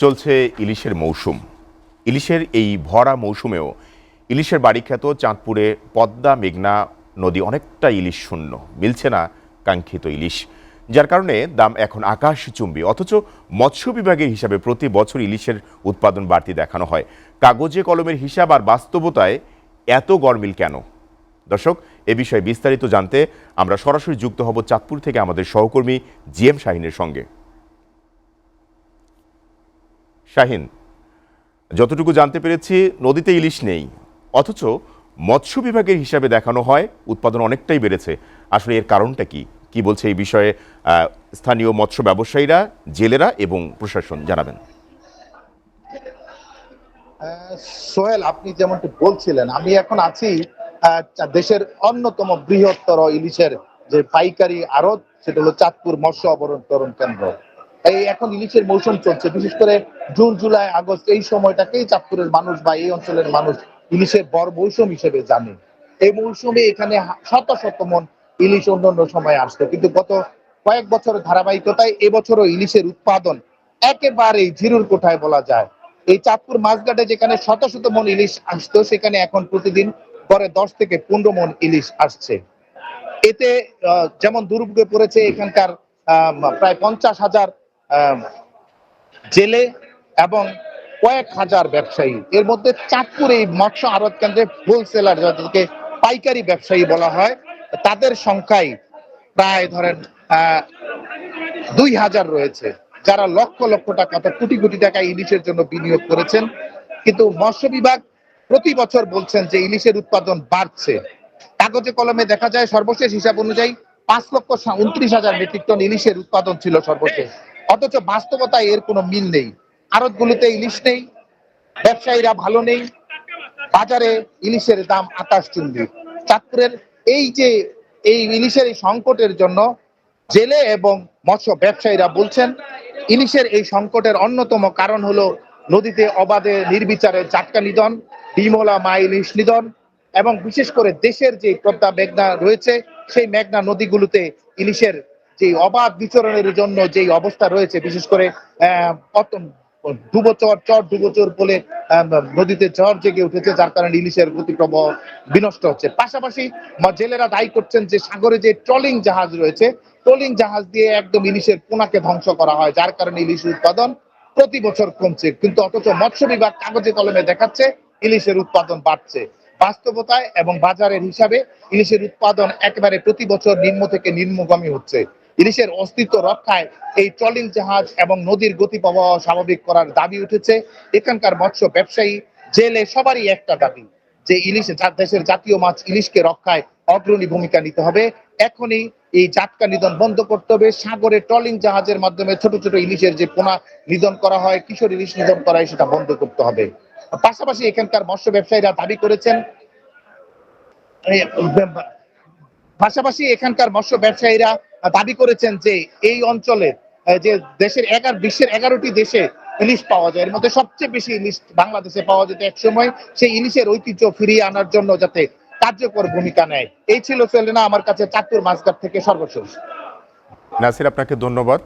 চলছে ইলিশের মৌসুম। ইলিশের এই ভরা মৌসুমেও ইলিশের বাড়িখ্যাত চাঁদপুরে পদ্মা মেঘনা নদী অনেকটা ইলিশ শূন্য, মিলছে না কাঙ্ক্ষিত ইলিশ, যার কারণে দাম এখন আকাশচুম্বী। অথচ মৎস্য বিভাগের হিসাবে প্রতি বছর ইলিশের উৎপাদন বাড়তি দেখানো হয়। কাগজে কলমের হিসাব আর বাস্তবতায় এত গরমিল কেন? দর্শক, এ বিষয়ে বিস্তারিত জানতে আমরা সরাসরি যুক্ত হব চাঁদপুর থেকে আমাদের সহকর্মী জিএম শাহিনের সঙ্গে। শাহিন, যতটুকু জানতে পেরেছি নদীতে ইলিশ নেই, অথচ মৎস্য বিভাগের হিসাবে দেখানো হয় উৎপাদন অনেকটাই বেড়েছে। আসলে এর কারণটা কি কি বলছে এই বিষয়ে স্থানীয় মৎস্য ব্যবসায়ীরা, জেলেরা এবং প্রশাসন? জানাবেন। সোহেল, আপনি যেমনটি বলছিলেন, আমি এখন আছি দেশের অন্যতম বৃহত্তর ইলিশের যে পাইকারি আড়ত, সেটা হলো চাঁদপুর মৎস্য অবতরণ কেন্দ্র। এই এখন ইলিশের মৌসুম চলছে, বিশেষ করে জুন জুলাই আগস্ট এই সময়টাকেই চাঁদপুরের মানুষ বা এই অঞ্চলের মানুষ ইলিশের বড় মৌসুম হিসেবে জানে। এই মৌসুমে এখানে শত শত মন ইলিশ অন্যান্য সময় আসতো, কিন্তু গত কয়েক বছরের ধারাবাহিকতায় এবছরও ইলিশের উৎপাদন একেবারেই জিরুর কোঠায় বলা যায়। এই চাঁদপুর মাছঘাটে যেখানে শত শত মন ইলিশ আসতো, সেখানে এখন প্রতিদিন গড়ে 10 থেকে 15 মন ইলিশ আসছে। এতে যেমন দুর্ভোগে পড়েছে এখানকার প্রায় 50,000 জেলে এবং কয়েক হাজার ব্যবসায়ী। এর মধ্যে চাঁদপুর এই মৎস্য আড়ত কেন্দ্রে হোলসেলার, যাদেরকে পাইকারি ব্যবসায়ী বলা হয়, তাদের সংখ্যাই প্রায় ধরেন 2,000 রয়েছে, যারা লক্ষ লক্ষ টাকা অর্থাৎ কোটি কোটি টাকা ইলিশের জন্য বিনিয়োগ করেছেন। কিন্তু মৎস্য বিভাগ প্রতি বছর বলছেন যে ইলিশের উৎপাদন বাড়ছে। কাগজে কলমে দেখা যায় সর্বশেষ হিসাব অনুযায়ী 5,29,000 মেট্রিক টন ইলিশের উৎপাদন ছিল সর্বশেষ, অথচ বাস্তবতায় এর কোনো মিল নেই। আড়তগুলিতে ইলিশ নেই, ব্যবসায়ীরা ভালো নেই, বাজারে ইলিশের দাম আকাশচুম্বী। চাঁদপুরের এই যে এই ইলিশের এই সংকটের জন্য জেলে এবং মৎস্য ব্যবসায়ীরা বলছেন ইলিশের এই সংকটের অন্যতম কারণ হলো নদীতে অবাধে নির্বিচারে জাটকা নিধন, ডিমলা মা ইলিশ নিধন এবং বিশেষ করে দেশের যে পদ্মা মেঘনা রয়েছে, সেই মেঘনা নদীগুলোতে ইলিশের যে অবাধ বিচরণের জন্য যে অবস্থা রয়েছে, বিশেষ করে ডুবোচর বলে নদীতে ঝড় জেগে উঠেছে, যার কারণে ইলিশের গতিপ্রবাহ বিনষ্ট হচ্ছে। পাশাপাশি জেলেরা দায়ী করছেন যে সাগরে যে ট্রলিং জাহাজ রয়েছে, ট্রলিং জাহাজ দিয়ে একদম ইলিশের পোনাকে ধ্বংস করা হয়, যার কারণে ইলিশ উৎপাদন প্রতি বছর কমছে। কিন্তু অথচ মৎস্য বিভাগ কাগজে কলমে দেখাচ্ছে ইলিশের উৎপাদন বাড়ছে। বাস্তবতায় এবং বাজারের হিসাবে ইলিশের উৎপাদন একেবারে প্রতি বছর নিম্ন থেকে নিম্নগামী হচ্ছে। ইলিশের অস্তিত্ব রক্ষায় এই ট্রলিং জাহাজ এবং নদীর গতি প্রবাহ স্বাভাবিক করার দাবি উঠেছে। এখানকার মৎস্য ব্যবসায়ী, জেলে সবারই একটা দাবি যে ইলিশে দেশের জাতীয় মাছ ইলিশকে রক্ষায় অগ্রণী ভূমিকা নিতে হবে। এখনই এই জাটকা নিধন বন্ধ করতে হবে। সাগরে ট্রলিং জাহাজের মাধ্যমে ছোট ছোট ইলিশের যে পোনা নিধন করা হয়, কিশোর ইলিশ নিধন করা হয়, সেটা বন্ধ করতে হবে। পাশাপাশি এখানকার মৎস্য ব্যবসায়ীরা দাবি করেছেন যে এই অঞ্চলে যে বিশ্বের 11টি দেশে ইলিশ পাওয়া যায়, এর মধ্যে সবচেয়ে বেশি ইলিশ বাংলাদেশে পাওয়া যেত এক সময়, সেই ইলিশের ঐতিহ্য ফিরিয়ে আনার জন্য যাতে কার্যকর ভূমিকা নেয়। এই ছিল সেলেনা আমার কাছে চাঁদপুর মাছঘাট থেকে সর্বশেষ। নাসির, আপনাকে ধন্যবাদ।